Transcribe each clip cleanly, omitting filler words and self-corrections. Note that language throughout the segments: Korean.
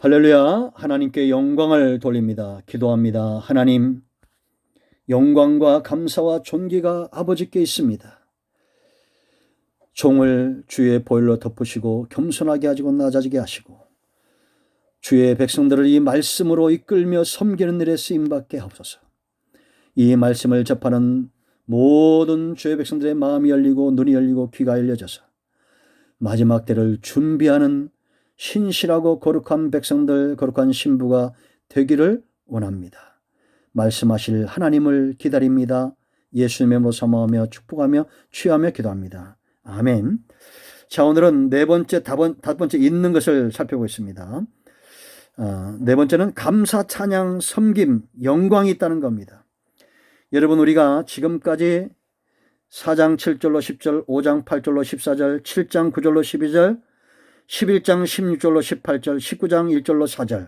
할렐루야. 하나님께 영광을 돌립니다. 기도합니다. 하나님, 영광과 감사와 존귀가 아버지께 있습니다. 종을 주의 보혈로 덮으시고 겸손하게 하시고 낮아지게 하시고 주의 백성들을 이 말씀으로 이끌며 섬기는 일에 쓰임받게 하옵소서. 이 말씀을 접하는 모든 주의 백성들의 마음이 열리고 눈이 열리고 귀가 열려져서 마지막 때를 준비하는 신실하고 거룩한 백성들, 거룩한 신부가 되기를 원합니다. 말씀하실 하나님을 기다립니다. 예수님의 이름으로 사모하며 축복하며 취하며 기도합니다. 아멘. 자, 오늘은 다섯 번째 있는 것을 살펴보겠습니다. 네 번째는 감사, 찬양, 섬김, 영광이 있다는 겁니다. 여러분, 우리가 지금까지 4장 7절로 10절, 5장 8절로 14절, 7장 9절로 12절, 11장 16절로 18절, 19장 1절로 4절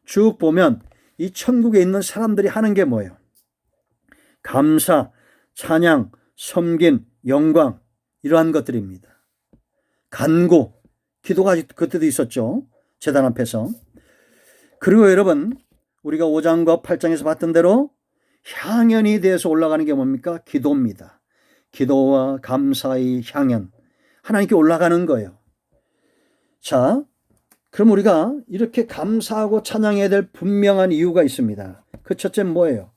쭉 보면 이 천국에 있는 사람들이 하는 게 뭐예요? 감사, 찬양, 섬김, 영광, 이러한 것들입니다. 간구, 기도가 그때도 있었죠. 제단 앞에서. 그리고 여러분, 우리가 5장과 8장에서 봤던 대로 향연이 되어서 올라가는 게 뭡니까? 기도입니다. 기도와 감사의 향연, 하나님께 올라가는 거예요. 자, 그럼 우리가 이렇게 감사하고 찬양해야 될 분명한 이유가 있습니다. 그 첫째는 뭐예요?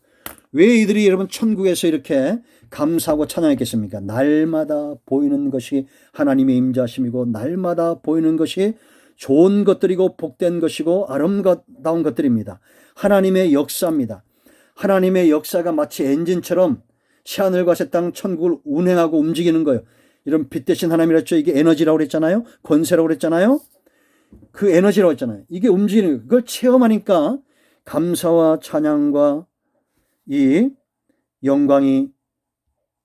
왜 이들이 여러분 천국에서 이렇게 감사하고 찬양했겠습니까? 날마다 보이는 것이 하나님의 임재하심이고 날마다 보이는 것이 좋은 것들이고 복된 것이고 아름다운 것들입니다. 하나님의 역사입니다. 하나님의 역사가 마치 엔진처럼 새하늘과 새 땅 천국을 운행하고 움직이는 거예요. 이런 빛 대신 하나님이라 했죠. 이게 에너지라고 그랬잖아요. 권세라고 그랬잖아요. 그 에너지라고 했잖아요. 이게 움직이는 거예요. 그걸 체험하니까 감사와 찬양과 이 영광이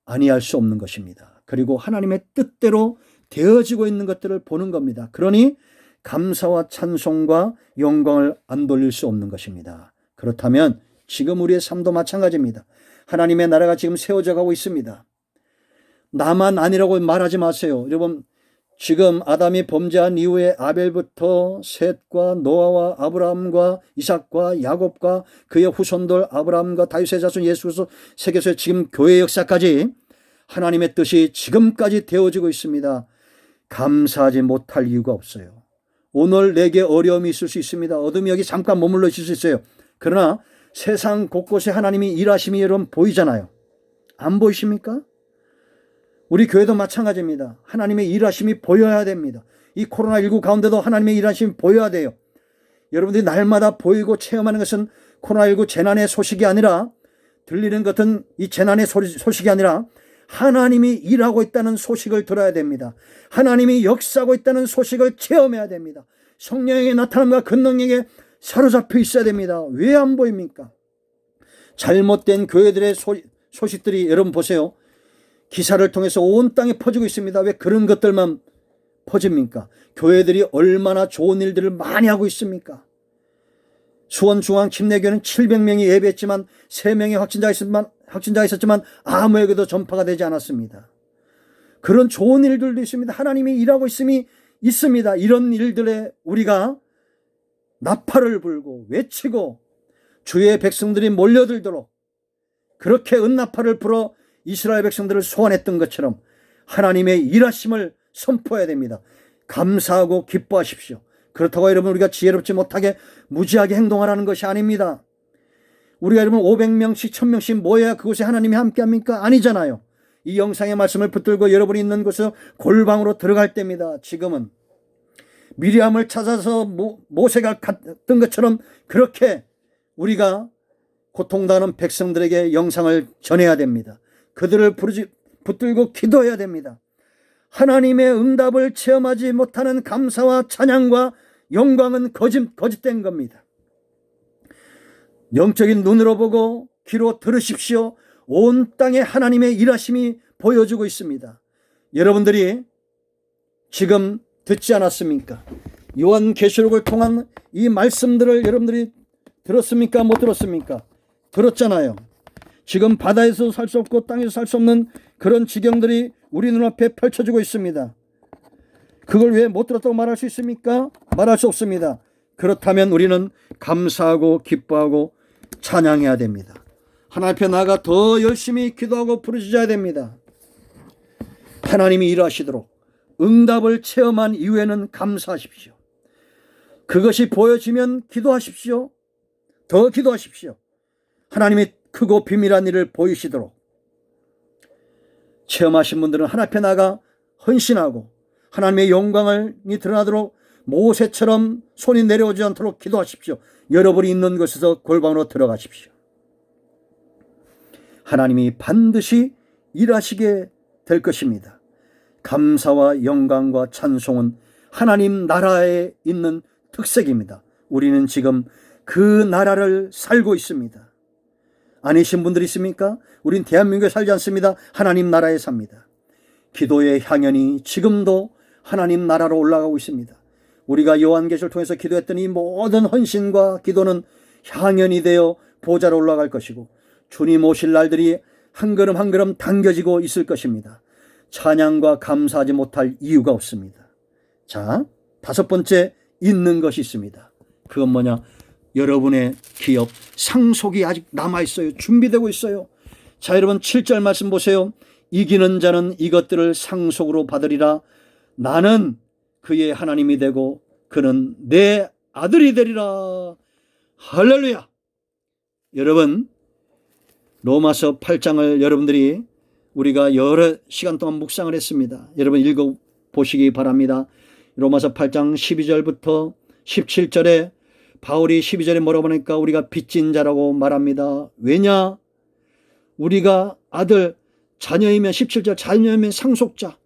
아니할 수 없는 것입니다. 그리고 하나님의 뜻대로 되어지고 있는 것들을 보는 겁니다. 그러니 감사와 찬송과 영광을 안 돌릴 수 없는 것입니다. 그렇다면 지금 우리의 삶도 마찬가지입니다. 하나님의 나라가 지금 세워져 가고 있습니다. 나만 아니라고 말하지 마세요. 여러분, 지금 아담이 범죄한 이후에 아벨부터 셋과 노아와 아브라함과 이삭과 야곱과 그의 후손들 아브라함과 다윗의 자손 예수 그리스도 세계에서 지금 교회 역사까지 하나님의 뜻이 지금까지 되어지고 있습니다. 감사하지 못할 이유가 없어요. 오늘 내게 어려움이 있을 수 있습니다. 어둠이 여기 잠깐 머물러 있을 수 있어요. 그러나 세상 곳곳에 하나님이 일하심이 여러분 보이잖아요. 안 보이십니까? 우리 교회도 마찬가지입니다. 하나님의 일하심이 보여야 됩니다. 이 코로나19 가운데도 하나님의 일하심이 보여야 돼요. 여러분들이 날마다 보이고 체험하는 것은 코로나19 재난의 소식이 아니라 들리는 것은 이 재난의 소식이 아니라 하나님이 일하고 있다는 소식을 들어야 됩니다. 하나님이 역사하고 있다는 소식을 체험해야 됩니다. 성령의 나타남과 근능력에 사로잡혀 있어야 됩니다. 왜 안 보입니까? 잘못된 교회들의 소식들이 여러분 보세요. 기사를 통해서 온 땅에 퍼지고 있습니다. 왜 그런 것들만 퍼집니까? 교회들이 얼마나 좋은 일들을 많이 하고 있습니까? 수원중앙 침례교회는 700명이 예배했지만 3명의 확진자가 있었지만 아무에게도 전파가 되지 않았습니다. 그런 좋은 일들도 있습니다. 하나님이 일하고 있습니다. 이런 일들에 우리가 나팔을 불고 외치고 주의 백성들이 몰려들도록 그렇게 은나팔을 불어 이스라엘 백성들을 소환했던 것처럼 하나님의 일하심을 선포해야 됩니다. 감사하고 기뻐하십시오. 그렇다고 여러분 우리가 지혜롭지 못하게 무지하게 행동하라는 것이 아닙니다. 우리가 여러분 500명씩 1000명씩 모여야 그곳에 하나님이 함께합니까? 아니잖아요. 이 영상의 말씀을 붙들고 여러분이 있는 곳에서 골방으로 들어갈 때입니다. 지금은 미리암을 찾아서 모세가 갔던 것처럼 그렇게 우리가 고통당하는 백성들에게 영상을 전해야 됩니다. 그들을 붙들고 기도해야 됩니다. 하나님의 응답을 체험하지 못하는 감사와 찬양과 영광은 거짓된 겁니다. 영적인 눈으로 보고 귀로 들으십시오. 온 땅에 하나님의 일하심이 보여주고 있습니다. 여러분들이 지금 듣지 않았습니까? 요한계시록을 통한 이 말씀들을 여러분들이 들었습니까? 못 들었습니까? 들었잖아요. 지금 바다에서 살 수 없고 땅에서 살 수 없는 그런 지경들이 우리 눈앞에 펼쳐지고 있습니다. 그걸 왜 못 들었다고 말할 수 있습니까? 말할 수 없습니다. 그렇다면 우리는 감사하고 기뻐하고 찬양해야 됩니다. 하나님 앞에 나아가 더 열심히 기도하고 부르짖어야 됩니다. 하나님이 일하시도록 응답을 체험한 이후에는 감사하십시오. 그것이 보여지면 기도하십시오. 더 기도하십시오. 하나님이 크고 비밀한 일을 보이시도록. 체험하신 분들은 하나님 앞에 나가 헌신하고 하나님의 영광이 드러나도록 모세처럼 손이 내려오지 않도록 기도하십시오. 여러분이 있는 곳에서 골방으로 들어가십시오. 하나님이 반드시 일하시게 될 것입니다. 감사와 영광과 찬송은 하나님 나라에 있는 특색입니다. 우리는 지금 그 나라를 살고 있습니다. 아니신 분들 있습니까? 우린 대한민국에 살지 않습니다. 하나님 나라에 삽니다. 기도의 향연이 지금도 하나님 나라로 올라가고 있습니다. 우리가 요한계시를 통해서 기도했던 이 모든 헌신과 기도는 향연이 되어 보좌로 올라갈 것이고 주님 오실 날들이 한 걸음 한 걸음 당겨지고 있을 것입니다. 찬양과 감사하지 못할 이유가 없습니다. 자, 5번째 있는 것이 있습니다. 그건 뭐냐? 여러분의 기업 상속이 아직 남아있어요. 준비되고 있어요. 자, 여러분 7절 말씀 보세요. 이기는 자는 이것들을 상속으로 받으리라. 나는 그의 하나님이 되고 그는 내 아들이 되리라. 할렐루야. 여러분 로마서 8장을 여러분들이 우리가 여러 시간 동안 묵상을 했습니다. 여러분 읽어보시기 바랍니다. 로마서 8장 12절부터 17절에 바울이 12절에 뭐라고 하니까 우리가 빚진 자라고 말합니다. 왜냐? 우리가 아들 자녀이면 17절 자녀이면 상속자,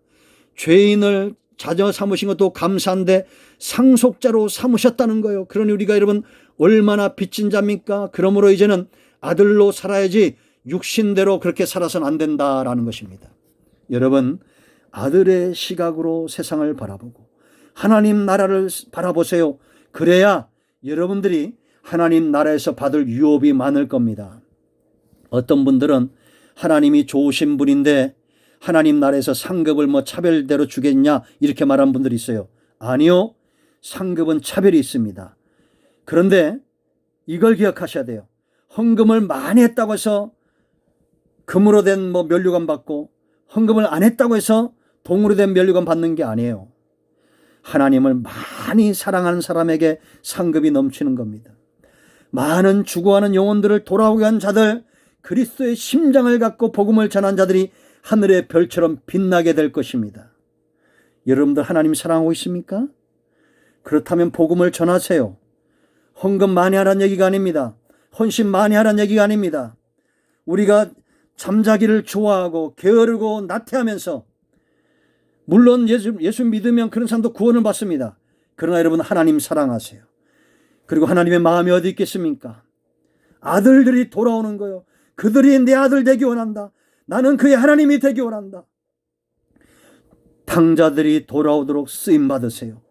죄인을 자녀 삼으신 것도 감사한데 상속자로 삼으셨다는 거예요. 그러니 우리가 여러분 얼마나 빚진 자입니까? 그러므로 이제는 아들로 살아야지 육신대로 그렇게 살아서는 안 된다라는 것입니다. 여러분 아들의 시각으로 세상을 바라보고 하나님 나라를 바라보세요. 그래야 여러분들이 하나님 나라에서 받을 유업이 많을 겁니다. 어떤 분들은 하나님이 좋으신 분인데 하나님 나라에서 상급을 차별대로 주겠냐 이렇게 말한 분들이 있어요. 아니요. 상급은 차별이 있습니다. 그런데 이걸 기억하셔야 돼요. 헌금을 많이 했다고 해서 금으로 된 면류관 받고 헌금을 안 했다고 해서 동으로 된 면류관 받는 게 아니에요. 하나님을 많이 사랑하는 사람에게 상급이 넘치는 겁니다. 많은 죽어가는 영혼들을 돌아오게 한 자들, 그리스도의 심장을 갖고 복음을 전한 자들이 하늘의 별처럼 빛나게 될 것입니다. 여러분들 하나님 사랑하고 있습니까? 그렇다면 복음을 전하세요. 헌금 많이 하라는 얘기가 아닙니다. 헌신 많이 하라는 얘기가 아닙니다. 우리가 잠자기를 좋아하고 게으르고 나태하면서 물론 예수 믿으면 그런 사람도 구원을 받습니다. 그러나 여러분 하나님 사랑하세요. 그리고 하나님의 마음이 어디 있겠습니까? 아들들이 돌아오는 거예요. 그들이 내 아들 되기 원한다. 나는 그의 하나님이 되기 원한다. 탕자들이 돌아오도록 쓰임 받으세요.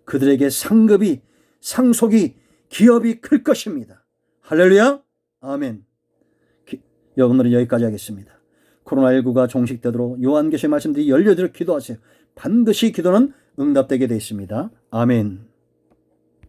그들에게 상급이 상속이 기업이 클 것입니다. 할렐루야. 아멘. 오늘은 여기까지 하겠습니다. 코로나19가 종식되도록 요한계시의 말씀들이 열려도록 기도하세요. 반드시 기도는 응답되게 되어 있습니다. 아멘.